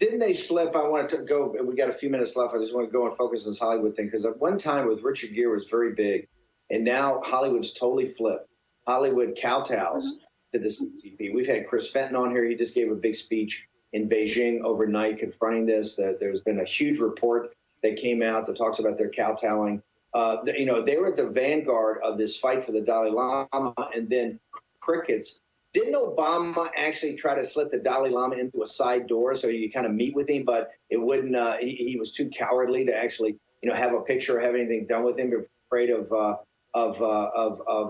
Didn't they slip? I wanted to go, we got a few minutes left. I just want to go and focus on this Hollywood thing, because at one time with Richard Gere was very big, and now Hollywood's totally flipped. Hollywood kowtows to the CCP. We've had Chris Fenton on here. He just gave a big speech in Beijing overnight confronting this. There's been a huge report that came out that talks about their kowtowing. They were at the vanguard of this fight for the Dalai Lama, and then crickets. Didn't Obama actually try to slip the Dalai Lama into a side door so you kind of meet with him, but it wouldn't? He was too cowardly to actually, have a picture or have anything done with him. Afraid of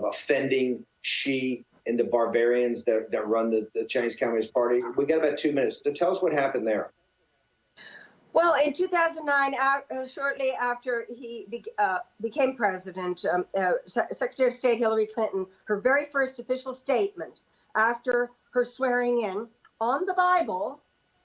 offending Xi and the barbarians that run the Chinese Communist Party. We got about 2 minutes. So tell us what happened there. Well, in 2009, shortly after he became president, Secretary of State Hillary Clinton, her very first official statement after her swearing in on the Bible,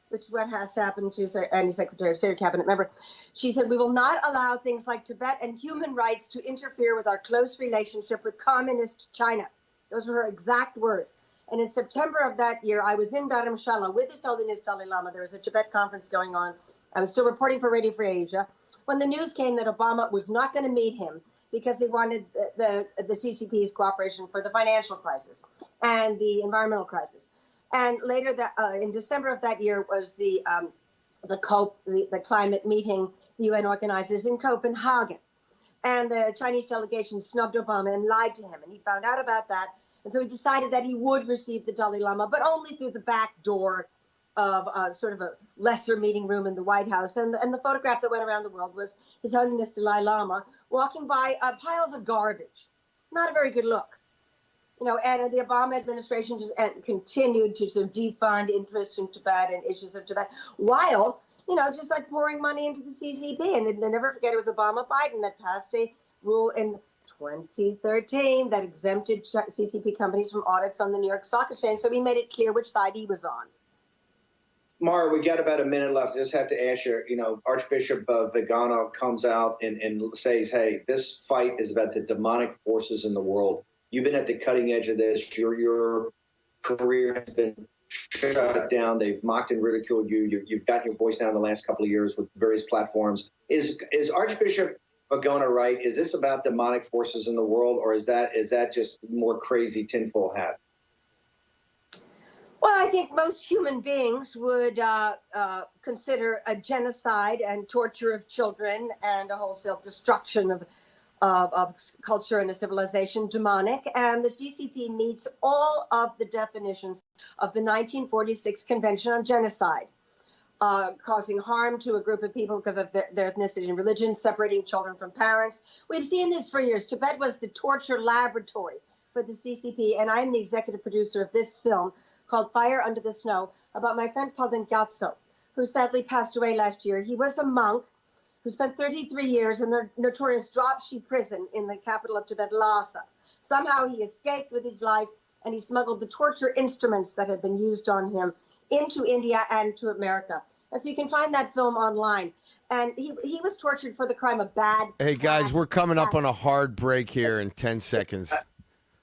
which is what has happened to any Secretary of State or cabinet member, she said, we will not allow things like Tibet and human rights to interfere with our close relationship with communist China. Those were her exact words. And in September of that year, I was in Dharamshala with His Holiness Dalai Lama. There was a Tibet conference going on. I was still reporting for Radio Free Asia when the news came that Obama was not going to meet him because he wanted the CCP's cooperation for the financial crisis and the environmental crisis. And later, in December of that year, was the climate meeting the UN organizes in Copenhagen. And the Chinese delegation snubbed Obama and lied to him. And he found out about that. And so he decided that he would receive the Dalai Lama, but only through the back door of sort of a lesser meeting room in the White House. And the photograph that went around the world was His Holiness Dalai Lama walking by piles of garbage. Not a very good look. And the Obama administration just continued to sort of defund interest in Tibet and issues of Tibet, while, just like pouring money into the CCP. And they never forget it was Obama Biden that passed a rule in 2013 that exempted CCP companies from audits on the New York Stock Exchange. So he made it clear which side he was on. Mara, we got about a minute left. I just have to ask you, Archbishop Vigano comes out and says, hey, this fight is about the demonic forces in the world. You've been at the cutting edge of this. Your career has been shut down. They've mocked and ridiculed you. You've gotten your voice down the last couple of years with various platforms. Is Archbishop Vigano right? Is this about demonic forces in the world, or is that just more crazy tinfoil hat? Well, I think most human beings would consider a genocide and torture of children and a wholesale destruction of culture and a civilization demonic. And the CCP meets all of the definitions of the 1946 Convention on Genocide, causing harm to a group of people because of their ethnicity and religion, separating children from parents. We've seen this for years. Tibet was the torture laboratory for the CCP, and I'm the executive producer of this film called Fire Under the Snow, about my friend Padre Gyatso, who sadly passed away last year. He was a monk who spent 33 years in the notorious Dropship prison in the capital of Tibet, Lhasa. Somehow he escaped with his life, and he smuggled the torture instruments that had been used on him into India and to America. And so you can find that film online. And he was tortured for the crime of bad. Hey, guys, we're coming up on a hard break here in 10 seconds.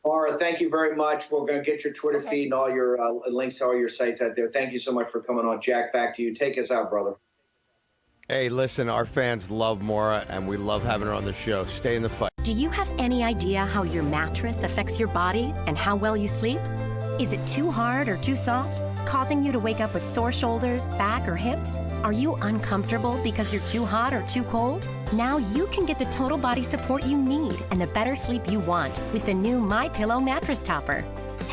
Laura, thank you very much. We're going to get your Twitter feed and all your links to all your sites out there. Thank you so much for coming on. Jack, back to you. Take us out, brother. Hey, listen, our fans love Maura, and we love having her on the show. Stay in the fight. Do you have any idea how your mattress affects your body and how well you sleep? Is it too hard or too soft, causing you to wake up with sore shoulders, back, or hips? Are you uncomfortable because you're too hot or too cold? Now you can get the total body support you need and the better sleep you want with the new MyPillow mattress topper.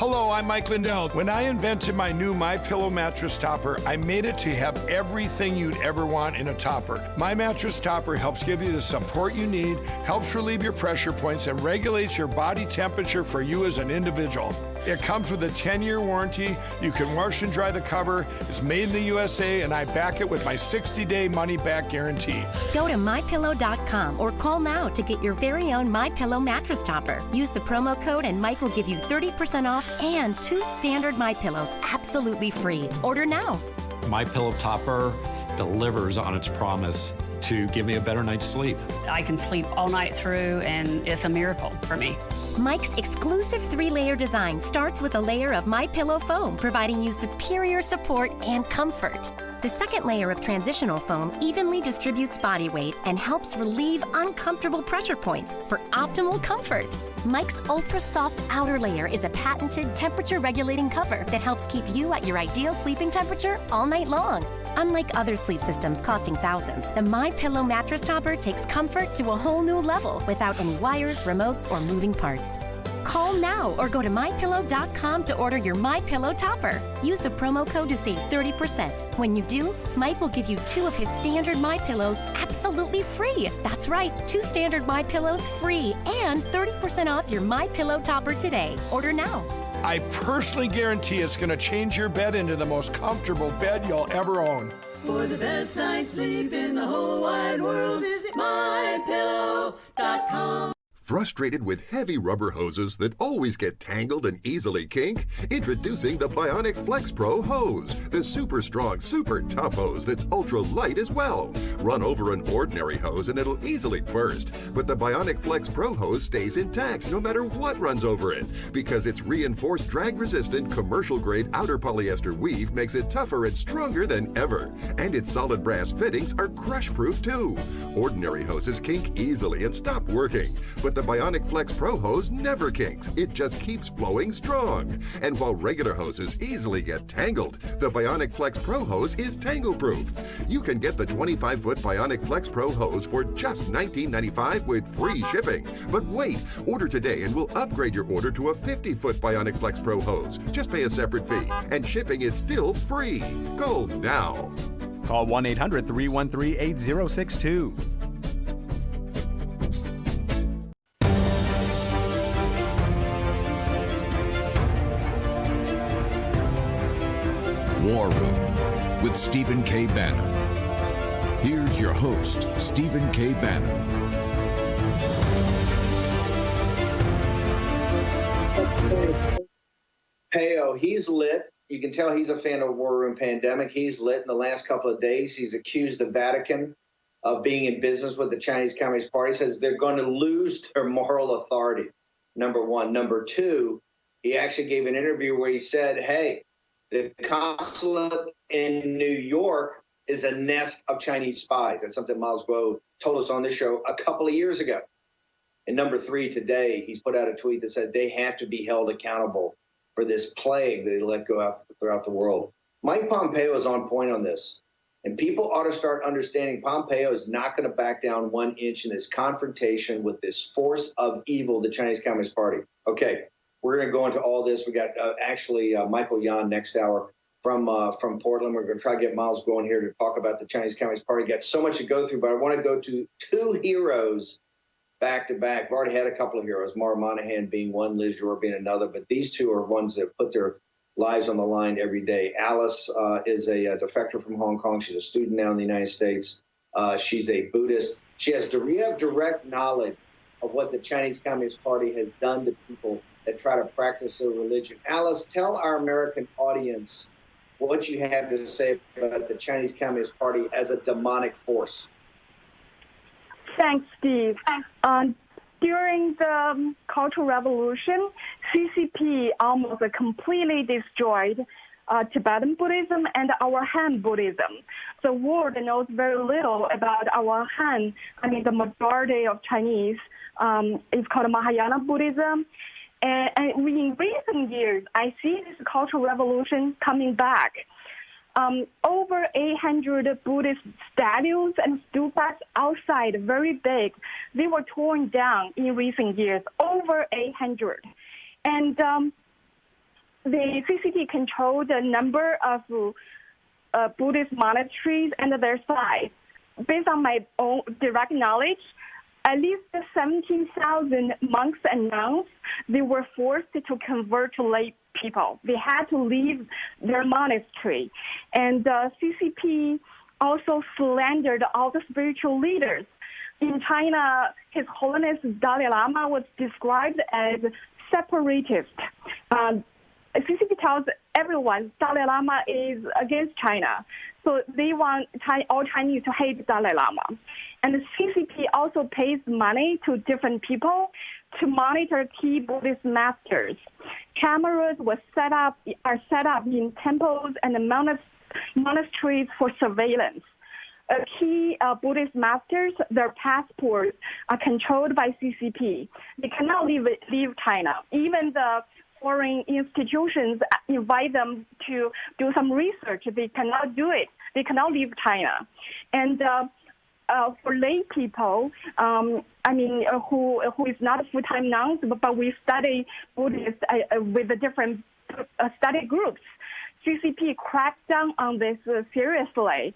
Hello, I'm Mike Lindell. When I invented my new MyPillow mattress topper, I made it to have everything you'd ever want in a topper. My mattress topper helps give you the support you need, helps relieve your pressure points, and regulates your body temperature for you as an individual. It comes with a 10-year warranty. You can wash and dry the cover. It's made in the USA, and I back it with my 60-day money-back guarantee. Go to MyPillow.com or call now to get your very own MyPillow mattress topper. Use the promo code and Mike will give you 30% off and 2 standard MyPillows absolutely free. Order now. MyPillow topper delivers on its promise to give me a better night's sleep. I can sleep all night through, and it's a miracle for me. Mike's exclusive 3-layer design starts with a layer of MyPillow foam, providing you superior support and comfort. The second layer of transitional foam evenly distributes body weight and helps relieve uncomfortable pressure points for optimal comfort. Mike's ultra soft outer layer is a patented temperature-regulating cover that helps keep you at your ideal sleeping temperature all night long. Unlike other sleep systems costing thousands, the MyPillow mattress topper takes comfort to a whole new level without any wires, remotes, or moving parts. Call now or go to MyPillow.com to order your MyPillow topper. Use the promo code to save 30%. When you do, Mike will give you 2 of his standard MyPillows absolutely free. That's right, 2 standard MyPillows free and 30% off your MyPillow topper today. Order now. I personally guarantee it's going to change your bed into the most comfortable bed you'll ever own. For the best night's sleep in the whole wide world, visit MyPillow.com. Frustrated with heavy rubber hoses that always get tangled and easily kink? Introducing the Bionic Flex Pro hose, the super strong, super tough hose that's ultra light as well. Run over an ordinary hose and it'll easily burst, but the Bionic Flex Pro hose stays intact no matter what runs over it, because its reinforced drag-resistant commercial-grade outer polyester weave makes it tougher and stronger than ever. And its solid brass fittings are crush-proof too. Ordinary hoses kink easily and stop working, but the Bionic Flex Pro hose never kinks. It just keeps flowing strong. And while regular hoses easily get tangled, the Bionic Flex Pro hose is tangle-proof. You can get the 25-foot Bionic Flex Pro hose for just $19.95 with free shipping. But wait, order today and we'll upgrade your order to a 50-foot Bionic Flex Pro hose. Just pay a separate fee, and shipping is still free. Go now. Call 1-800-313-8062. War Room with Stephen K. Bannon. Here's your host, Stephen K. Bannon. Heyo, he's lit. You can tell he's a fan of War Room Pandemic. He's lit. In the last couple of days, he's accused the Vatican of being in business with the Chinese Communist Party. He says they're going to lose their moral authority, number one. Number two, he actually gave an interview where he said, hey, the consulate in New York is a nest of Chinese spies. That's something Milesguo told us on this show a couple of years ago. And number three, today, he's put out a tweet that said they have to be held accountable for this plague that they let go out throughout the world. Mike Pompeo is on point on this. And people ought to start understanding Pompeo is not going to back down 1 inch in this confrontation with this force of evil, the Chinese Communist Party. Okay. We're going to go into all this. We got Michael Yan next hour from Portland. We're going to try to get Miles going here to talk about the Chinese Communist Party. Got so much to go through, but I want to go to 2 heroes back to back. I've already had a couple of heroes, Mara Monahan being one, Liz Yor being another, but these two are ones that put their lives on the line every day. Alice is a defector from Hong Kong. She's a student now in the United States. She's a Buddhist. We have direct knowledge of what the Chinese Communist Party has done to people that try to practice their religion. Alice, tell our American audience what you have to say about the Chinese Communist Party as a demonic force. Thanks, Steve. During the Cultural Revolution, CCP almost completely destroyed Tibetan Buddhism and our Han Buddhism. The world knows very little about our Han. I mean, the majority of Chinese is called Mahayana Buddhism. And in recent years, I see this Cultural Revolution coming back. Over 800 Buddhist statues and stupas outside, very big, they were torn down in recent years, over 800. And the CCP controlled a number of Buddhist monasteries and their size. Based on my own direct knowledge, at least 17,000 monks and nuns, they were forced to convert to lay people. They had to leave their monastery. And CCP also slandered all the spiritual leaders. In China, His Holiness Dalai Lama was described as separatist. CCP tells everyone Dalai Lama is against China. So they want all Chinese to hate Dalai Lama. And the CCP also pays money to different people to monitor key Buddhist masters. Cameras are set up in temples and monasteries for surveillance. Key Buddhist masters, their passports are controlled by CCP. They cannot leave China. Even the foreign institutions invite them to do some research. They cannot do it. They cannot leave China. And for lay people, who is not full-time nuns, but we study Buddhist with the different study groups, CCP cracked down on this seriously.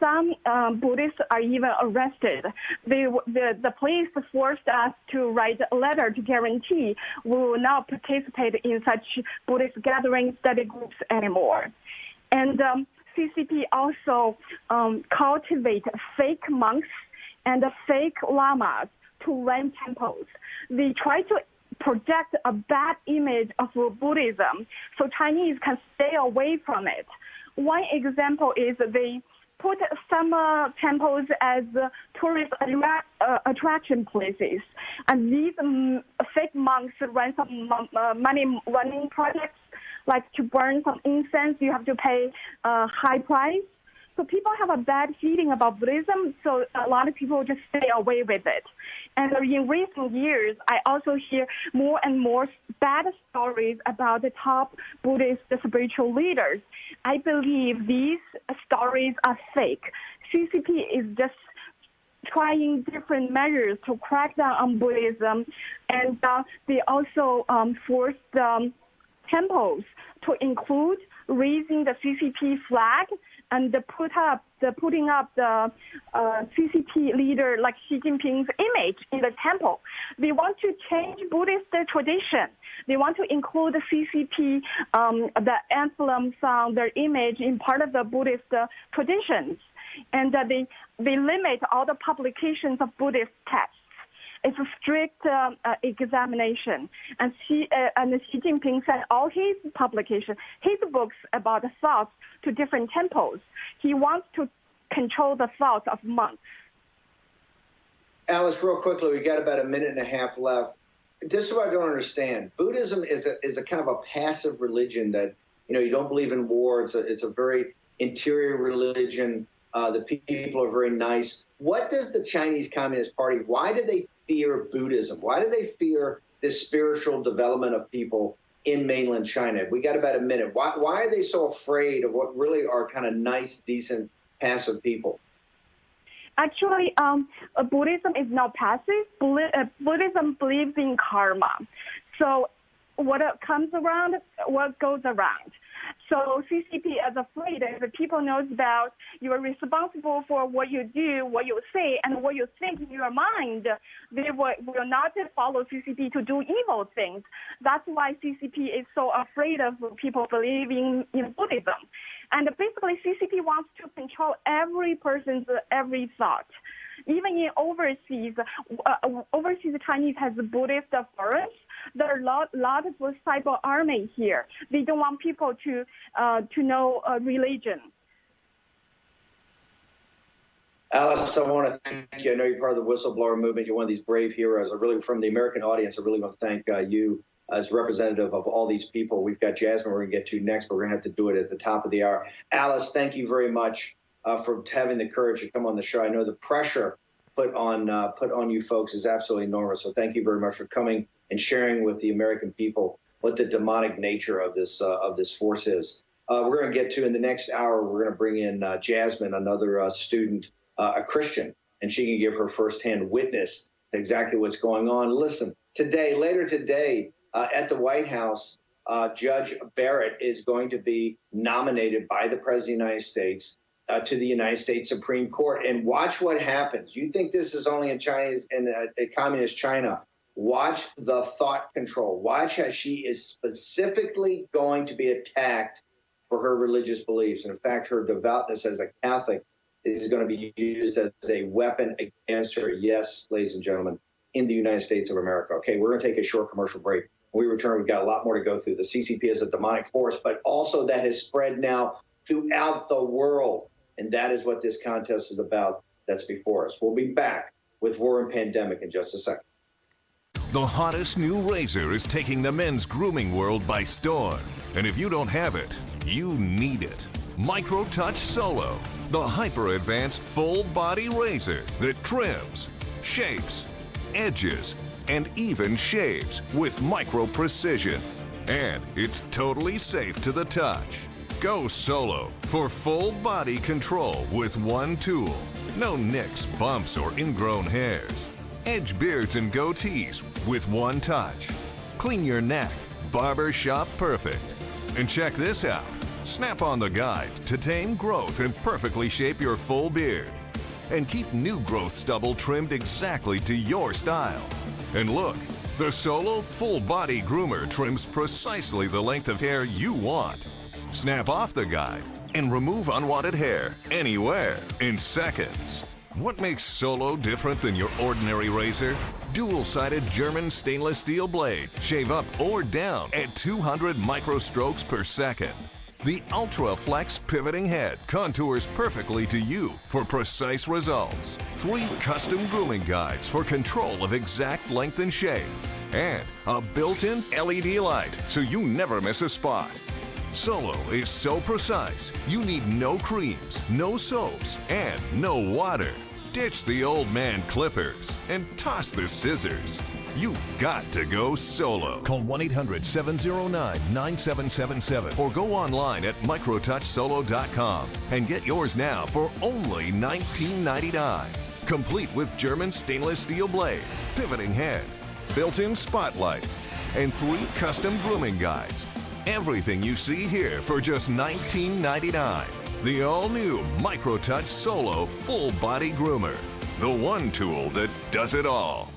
Some Buddhists are even arrested. The police forced us to write a letter to guarantee we will not participate in such Buddhist gathering study groups anymore. And CCP also cultivate fake monks and fake lamas to run temples. They try to project a bad image of Buddhism so Chinese can stay away from it. One example is they put some temples as tourist attraction places. And these fake monks run some money-running projects, like to burn some incense, you have to pay a high price. So people have a bad feeling about Buddhism, so a lot of people just stay away with it. And in recent years, I also hear more and more bad stories about the top Buddhist spiritual leaders. I believe these stories are fake. CCP is just trying different measures to crack down on Buddhism, and they also forced temples to include raising the CCP flag and putting up the CCP leader like Xi Jinping's image in the temple. They want to change Buddhist tradition. They want to include the CCP, the emblems on their image in part of the Buddhist traditions. And they limit all the publications of Buddhist texts. It's a strict examination. And Xi Jinping sent all his publications, his books about the thoughts to different temples. He wants to control the thoughts of monks. Alice, real quickly, we got about a minute and a half left. This is what I don't understand. Buddhism is a kind of a passive religion that, you don't believe in war. It's a very interior religion. The people are very nice. What does the Chinese Communist Party, why do they fear Buddhism? Why do they fear this spiritual development of people in mainland China? We got about a minute. Why are they so afraid of what really are kind of nice, decent, passive people? Actually, Buddhism is not passive. Buddhism believes in karma. So what comes around, what goes around. So CCP is afraid that if people knows about you are responsible for what you do, what you say, and what you think in your mind, they will not follow CCP to do evil things. That's why CCP is so afraid of people believing in Buddhism. And basically, CCP wants to control every person's every thought. Even in overseas Chinese has Buddhist forests. There are a lot of cyber army here. They don't want people to know religion. Alice, I want to thank you. I know you're part of the whistleblower movement. You're one of these brave heroes. From the American audience, I really want to thank you as representative of all these people. We've got Jasmine we're going to get to next, but we're going to have to do it at the top of the hour. Alice, thank you very much for having the courage to come on the show. I know the pressure put on you folks is absolutely enormous. So thank you very much for coming and sharing with the American people what the demonic nature of this force is. We're going to get to in the next hour. We're going to bring in Jasmine, another student, a Christian, and she can give her firsthand witness to exactly what's going on. Listen, later today, at the White House, Judge Barrett is going to be nominated by the President of the United States to the United States Supreme Court. And watch what happens. You think this is only in China, in communist China. Watch the thought control. Watch how she is specifically going to be attacked for her religious beliefs. And in fact, her devoutness as a Catholic is going to be used as a weapon against her. Yes, ladies and gentlemen, in the United States of America. Okay, we're going to take a short commercial break. When we return, we've got a lot more to go through. The CCP is a demonic force, but also that has spread now throughout the world. And that is what this contest is about that's before us. We'll be back with War and Pandemic in just a second. The hottest new razor is taking the men's grooming world by storm. And if you don't have it, you need it. MicroTouch Solo, the hyper-advanced full-body razor that trims, shapes, edges, and even shaves with micro-precision. And it's totally safe to the touch. Go solo for full body control with one tool. No nicks, bumps, or ingrown hairs. Edge beards and goatees with one touch. Clean your neck, barber shop perfect. And check this out. Snap on the guide to tame growth and perfectly shape your full beard. And keep new growth stubble trimmed exactly to your style. And look, the Solo Full Body Groomer trims precisely the length of hair you want. Snap off the guide and remove unwanted hair anywhere in seconds. What makes Solo different than your ordinary razor? Dual-sided German stainless steel blade. Shave up or down at 200 microstrokes per second. The Ultra Flex pivoting head contours perfectly to you for precise results. 3 custom grooming guides for control of exact length and shape. And a built-in LED light so you never miss a spot. Solo is so precise, you need no creams, no soaps, and no water. Ditch the old man clippers and toss the scissors. You've got to go solo. Call 1-800-709-9777 or go online at microtouchsolo.com and get yours now for only $19.99. Complete with German stainless steel blade, pivoting head, built-in spotlight, and 3 custom grooming guides. Everything you see here for just $19.99. The all-new MicroTouch Solo Full Body Groomer. The one tool that does it all.